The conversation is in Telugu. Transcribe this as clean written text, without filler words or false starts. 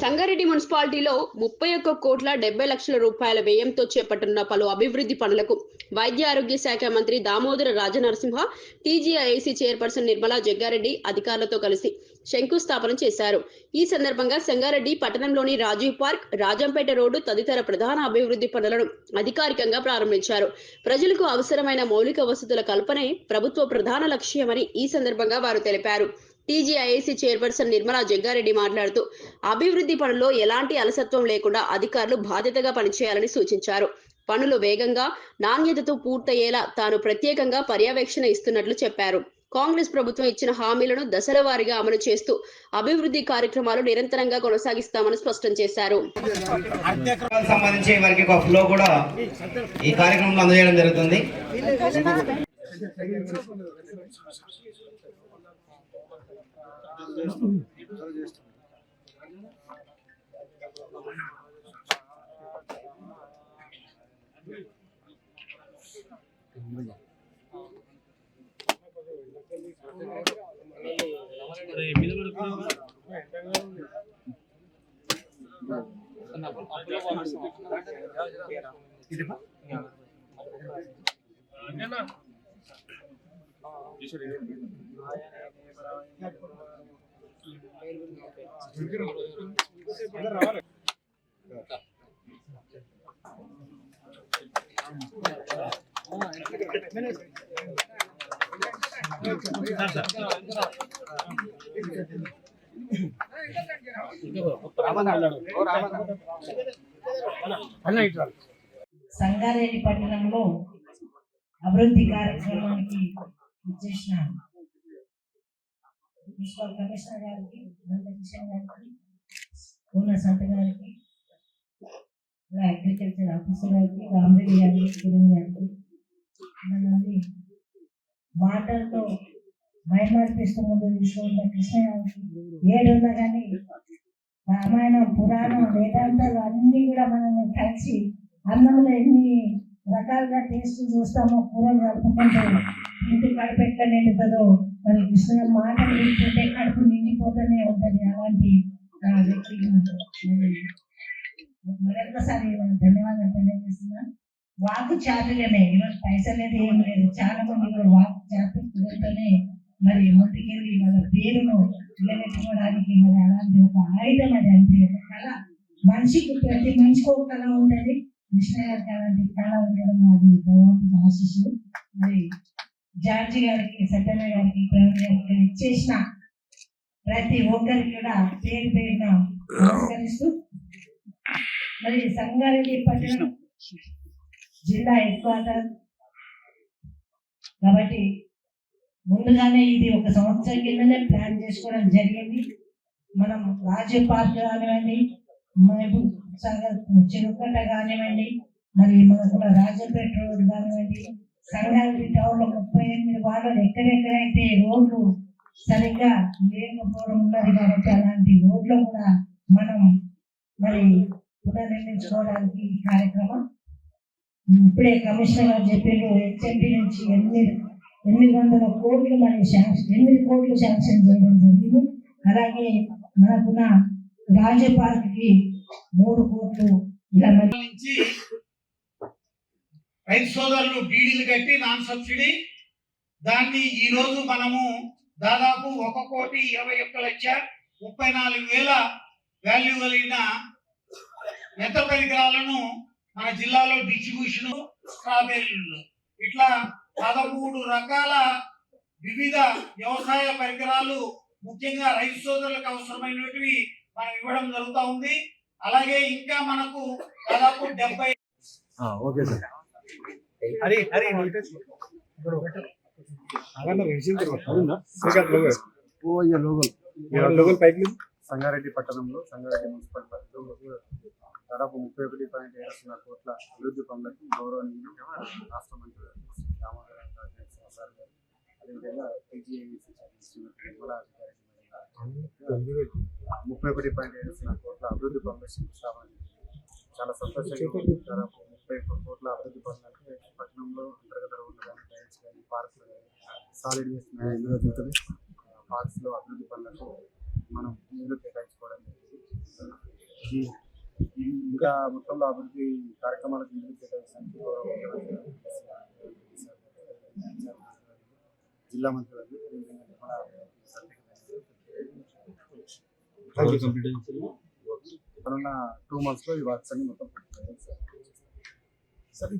సంగారెడ్డి మున్సిపాలిటీలో 31 కోట్ల 70 లక్షల రూపాయల వ్యయంతో చేపట్టనున్న పలు అభివృద్ధి పనులకు వైద్య ఆరోగ్య శాఖ మంత్రి దామోదర రాజనరసింహ, టీజీఐఏసీ చైర్పర్సన్ నిర్మలా జగ్గారెడ్డి అధికారులతో కలిసి శంకుస్థాపన చేశారు. ఈ సందర్భంగా సంగారెడ్డి పట్టణంలోని రాజీవ్ పార్క్, రాజంపేట రోడ్డు తదితర ప్రధాన అభివృద్ధి పనులను అధికారికంగా ప్రారంభించారు. ప్రజలకు అవసరమైన మౌలిక వసతుల కల్పనే ప్రభుత్వ ప్రధాన లక్ష్యమని ఈ సందర్భంగా వారు తెలిపారు. టీజీఐఏసీ చైర్పర్సన్ నిర్మలా జగ్గారెడ్డి మాట్లాడుతూ అభివృద్ధి పనుల్లో ఎలాంటి అలసత్వం లేకుండా అధికారులు బాధ్యతగా పనిచేయాలని సూచించారు. పనులు వేగంగా, నాణ్యతతో పూర్తయ్యేలా తాను ప్రత్యేకంగా పర్యవేక్షణ ఇస్తున్నట్లు చెప్పారు. కాంగ్రెస్ ప్రభుత్వం ఇచ్చిన హామీలను దశల వారీగా అమలు చేస్తూ అభివృద్ధి కార్యక్రమాలు నిరంతరంగా కొనసాగిస్తామని స్పష్టం చేశారు. సంబంధించి వారికి ఒక ఫ్లో కూడా ఈ కార్యక్రమంలో అందజేయడం జరుగుతుంది. సంగారెడ్డి పట్టణంలో అభివృద్ధి కార్యక్రమానికి వచ్చేసిన మున్సిపల్ కమిషనర్ గారికి, కిషన్ గారికి, పూర్ణ సంత గారికి, అగ్రికల్చర్ ఆఫీసర్ గారికి, రామరెడ్డి గారికి, కిరణ్ గారికి, మనల్ని మాటలతో మైమర్పిస్తూ ముందు తీసుకుంటున్న కృష్ణ గారికి, ఏడున్నా కానీ రామాయణం, పురాణం, వేదాంతాలు అన్నీ కూడా మనల్ని కలిసి అన్నంలో ఎన్ని రకాలుగా టేస్ట్ చూస్తామో, కూరలు కలుపుకుంటూ ఇంటి కడుపు ఎట్లా నిండుతుందో, మరి కృష్ణ మాటలు వింటుంటే కడుపు నిండిపోతూనే ఉంటుంది. అలాంటి వ్యక్తికి మరొకసారి ధన్యవాదాలు తెలియజేస్తున్నా. వాకు చాతుర్యమే, ఈరోజు పైసలు లేదు, ఏం లేదు. చాలా మంది కూడా వాకు చాతుర్యంతోనే మరి ముందుకెళ్ళి వాళ్ళ పేరును నిలబెట్టుకోవడానికి మరి అలాంటి ఒక ఆయుధం అది. అంతే ఒక కళ, మనిషికి ప్రతి మనిషికి ఒక కళ ఉంటుంది. కృష్ణ గారికి అలాంటి కళ ఉండడం అది భగవంతుని ఆశీస్సులు. మరి జార్జి గారికి, సత్యన్న గారికి, ప్రవీణ్ గారికి ఇచ్చేసిన ప్రతి ఒక్కరికి కూడా పేరు పేరున నమస్కరిస్తూ, మరి సంగారెడ్డి పట్టణం జిల్లా హెడ్ క్వార్టర్ కాబట్టి ముందుగానే ఇది ఒక సంవత్సరం కిందనే ప్లాన్ చేసుకోవడం జరిగింది. మనం రాజీవ్ పార్క్ కానివ్వండి, మహబూబ్ సాగర్ చెరుకట్ట కానివ్వండి, మరి మనకు రాజంపేట రోడ్డు కానివ్వండి, సంగారెడ్డి టౌన్ లో 38 వార్డులు ఎక్కడెక్కడైతే రోడ్లు సరిగ్గా లేకపోవడం ఉన్నది కాబట్టి అలాంటి రోడ్లు కూడా మనం మరి పునర్నిర్మించుకోవడానికి ఈ కార్యక్రమం ఇప్పుడే కమిషనర్ గారు చెప్పారు. హెచ్ఎండి నుంచి 800 కోట్లు మరి 8 కోట్లు శాంక్షన్ చేయడం జరిగింది. అలాగే మనకున్న రాజ పార్క్ కి 3 కోట్లు. ఇలా నుంచి రైతు సోదరులు బీడీలు కట్టి నాన్ సబ్సిడీ దాన్ని ఈ రోజు మనము దాదాపు 1,21,34,000 వాల్యూ కలిగిన యంత్ర పరికరాలను మన జిల్లాలో డిస్ట్రిబ్యూషన్, స్ట్రాబెర్రీలు ఇట్లా 13 రకాల వివిధ వ్యవసాయ పరికరాలు ముఖ్యంగా రైతు సోదరులకు అవసరమైనవి మనం ఇవ్వడం జరుగుతూ ఉంది. అలాగే ఇంకా మనకు దాదాపు 70 సంగారెడ్డి పట్టణంలో సంగారెడ్డి మున్సిపల్ పరిధిలో దాదాపు 31.7 కోట్ల అభివృద్ధి పనులకు గౌరవనీయులు రాష్ట్ర మంత్రి దామోదర రాజనరసింహ గారు, అదేవిధంగా టీజీఐఏసీ నిర్మలా జగ్గారెడ్డి 31.7 కోట్ల అభివృద్ధి పనుల శంకుస్థాపన చాలా సంతోషంగా. దాదాపు 31 కోట్ల అభివృద్ధి పనులకు పట్టణంలో అంతర్గత రోడ్లు కానీ, టైల్స్ కానీ, పార్కులు కానీ, సాలిడ్ వేస్ట్ మేనేజ్మెంట్ పార్క్స్లో అభివృద్ధి పనులకు మనం నిధులు కేటాయించుకోవడం జరిగింది. ఇంకా మొత్తంలో అభివృద్ధి కార్యక్రమాలకు నిధులు కేటాయించడానికి గౌరవ ముఖ్యమంత్రి జిల్లా మంత్రి గారు ఇప్పుడున్న 2 months లో ఈ వర్క్స్ అన్ని మొత్తం పూర్తి చేయాలి సార్.